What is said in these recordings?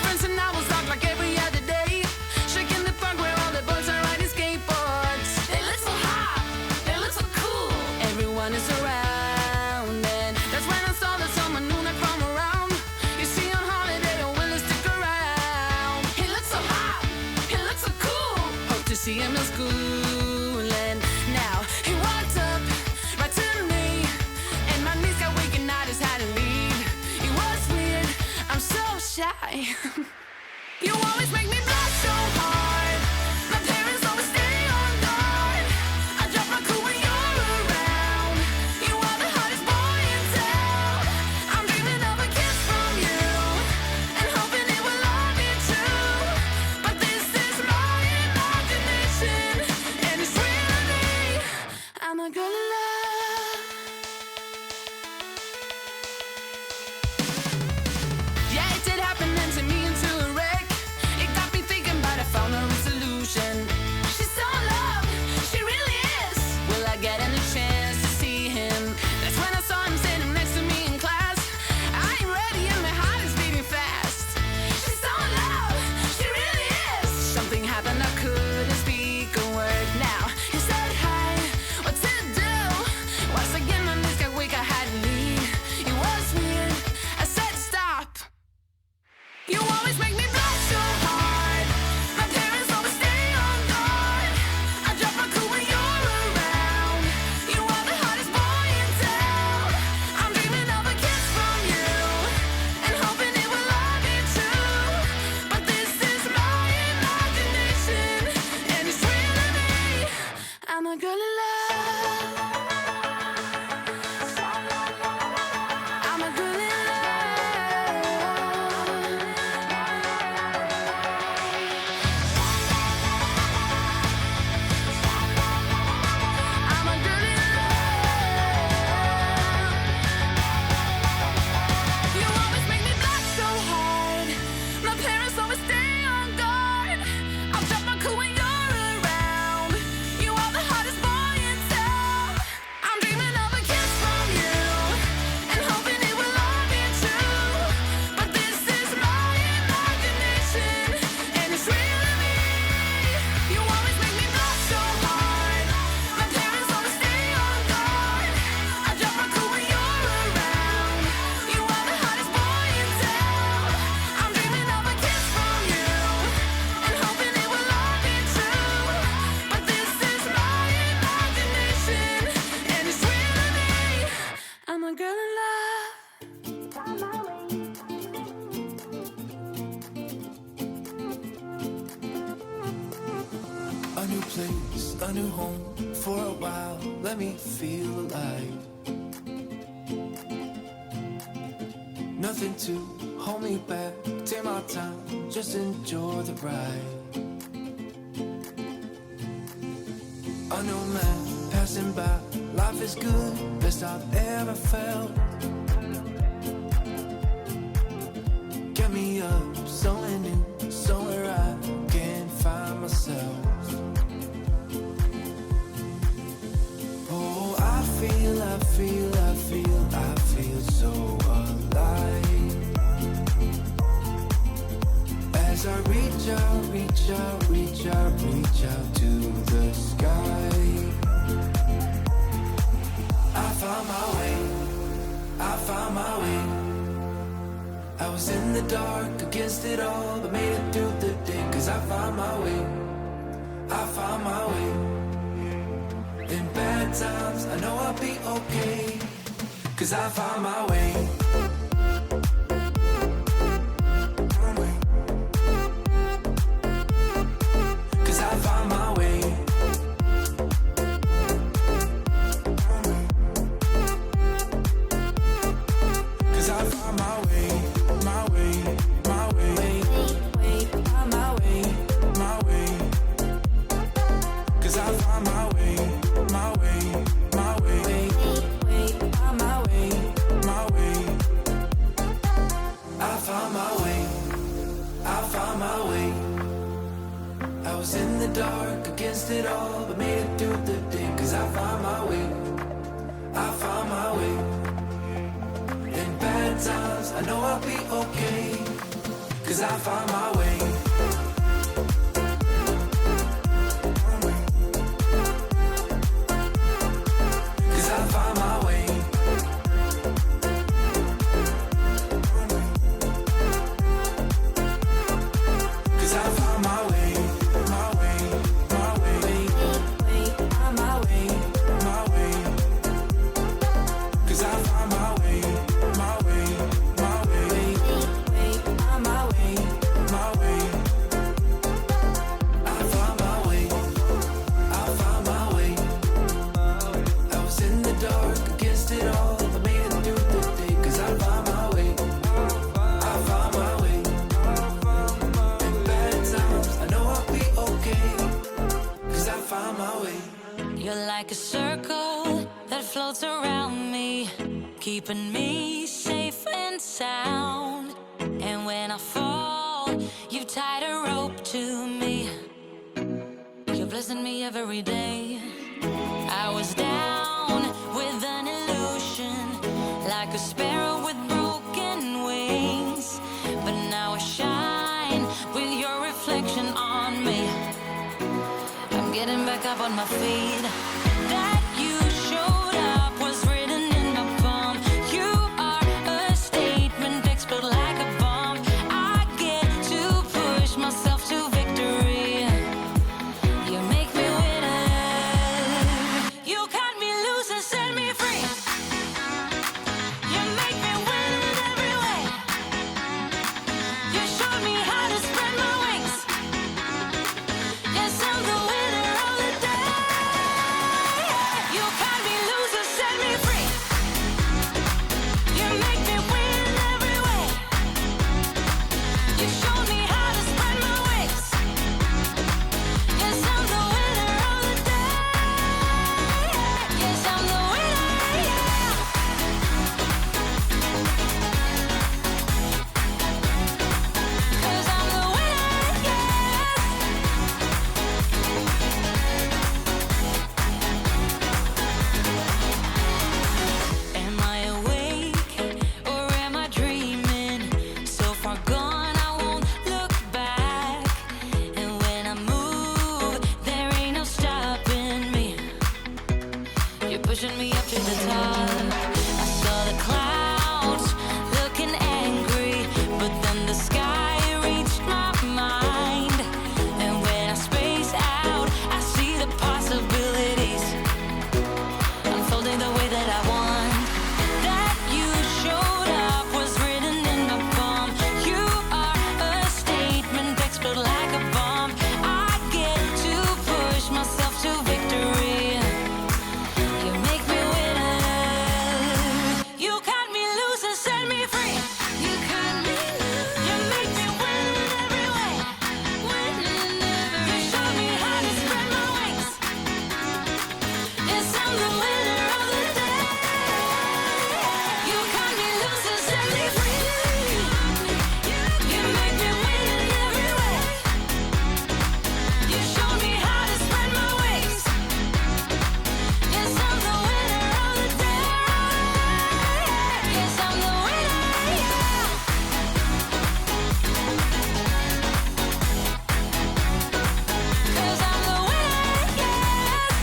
friends and I was locked like every other day. Shaking the park where all the boys are riding skateboards. They look so hot, they look so cool. Everyone is around, and that's when I saw that someone new not from around. You see on holiday, don't really stick around. He looks so hot, he looks so cool. Hope to see him in school, and now he walked up right to me, and my knees got weak and I just had to leave. It was weird, I'm so shy. You always make me blush so hard. My parents always stay on guard. I drop my cool when you're around. You are the hottest boy in town. I'm dreaming of a kiss from you and hoping it will all be true. But this is my imagination, and it's really I'm a girl in love. Yeah, it did happen and to me into a wreck. It got me thinking, but I found a resolution. She's so in love, she really is. Will I get any chance to see him? That's when I saw him sitting next to me in class. I ain't ready and my heart is beating fast. She's so in love, she really is. Something happened, I couldn't speak a word. Now he said hi, what to do? Once again my knees got weak, I had to leave. It was weird, I said stop. You always make me blush so hard. My parents always stay on guard. I drop my cool when you're around. You are the hottest boy in town. I'm dreaming of a kiss from you and hoping it will all be true. But this is my imagination, and it's really me. I'm a girl in love. I'm a girl in love. I'm a girl in love. You always make me blush so hard. My parents always stay on guard. I'll drop my cool when you're around. You are the hottest boy in town. I'm dreaming of a kiss from you and hoping it will all be true. But this is my imagination, and it's really me. You always make me blush so hard. My parents always stay on guard. I drop my cool when you're around. You are the hottest boy in town. I'm dreaming of a kiss from you and hoping it will all be true. But this is my imagination, and it's really me. I'm a girl in love. A new place, a new home for a while. Let me feel alive. Nothing to hold me back. Take my time, just enjoy the ride. A new man passing by. Life is good, best I've ever felt. Get me up, somewhere new, somewhere I can find myself. Oh, I feel so alive. As I reach out, reach out, reach out, reach out to the sky. I found my way, I found my way. I was in the dark against it all, but made it through the day. Cause I found my way, I found my way. In bad times, I know I'll be okay. Cause I found my way. Cause I found my way. Cause I found my way, my way, my way, my way, my way. Cause I found my way, my way, my way, my way, my way. I found my way, I found my way. I was in the dark against it all, but made it through the day. Cause I found my way, I found my way. In bad times, I know I'll be okay. 'cause I find my way. 'Cause I find my way. 'Cause I find my way, my way, my way, find my way, my way. 'Cause I find my way, my way, my way, find my way, my way. I find my way, I find my way. I was in the dark against it all, but made it through the day. 'Cause I find my way, I find my way. In bad times, I know I'll be okay. 'Cause I find my way. You're like a circle that floats around me, keeping me safe and sound. And when I fall, you tied a rope to me. You're blessing me every day. I was down with an illusion, like a sparrow with broken wings. But now I shine with your reflection on me. I'm getting back up on my feet. That you showed up was written in my palm. You are a statement, explode like a bomb. I get to push myself to victory. You make me winner. You cut me loose and set me free. You make me win in every way. You showed me how to spread my wings. Yes, I'm the winner of the day. You cut me loose and set me free. You make me win in every way. You showed me how to spread my wings. Yes, I'm the winner of the day. Yes, I'm the winner, yeah. 'Cause I'm the winner, yes. Am I awake or am I dreaming? So far gone, I won't look back. And when I move, there ain't no stopping me. You're pushing me up to the top. I saw the clouds looking angry, but then the sky reached my mind. And when I space out, I see the possibilities unfolding the way that I want. That you showed up was written in my palm. You are a statement, explode like a bomb. I get to push myself to victory. You make me winner. You cut me loose and set me free. You cut me loose. You make me win in every way. Win in every way. You showed me how to spread my wings. Yes, I'm the winner of the day. You cut me loose and set me free. You make me win in every way. You showed me how to spread my wings. Yes, I'm the winner of the day. Yes, I'm the winner, yeah. 'Cause I'm the winner, yes.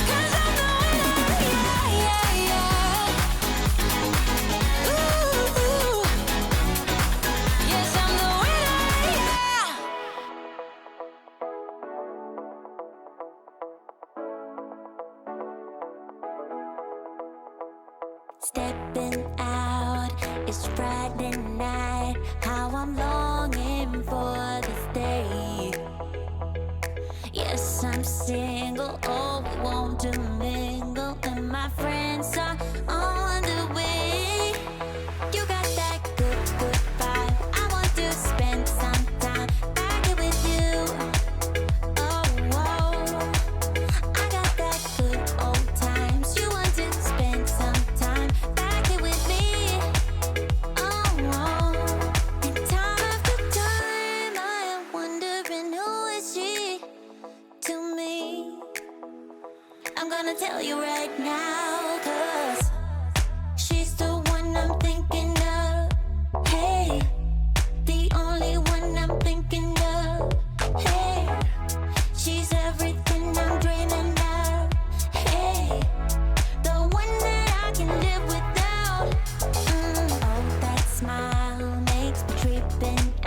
'Cause I'm the winner, yeah, yeah, yeah. Ooh, yes, I'm the winner, yeah. Stepping out, it's Friday night. How I'm longing for this day. Yes, I'm single, oh, we want to mingle, and my friends are on the way. You got that good, good vibe. I want to spend some time back here with you. Oh, whoa. I got that good old times. You want to spend some time back here with me. Oh, whoa. And time after time, I am wondering who is she to me. I'm gonna tell you right now, 'cause she's creeping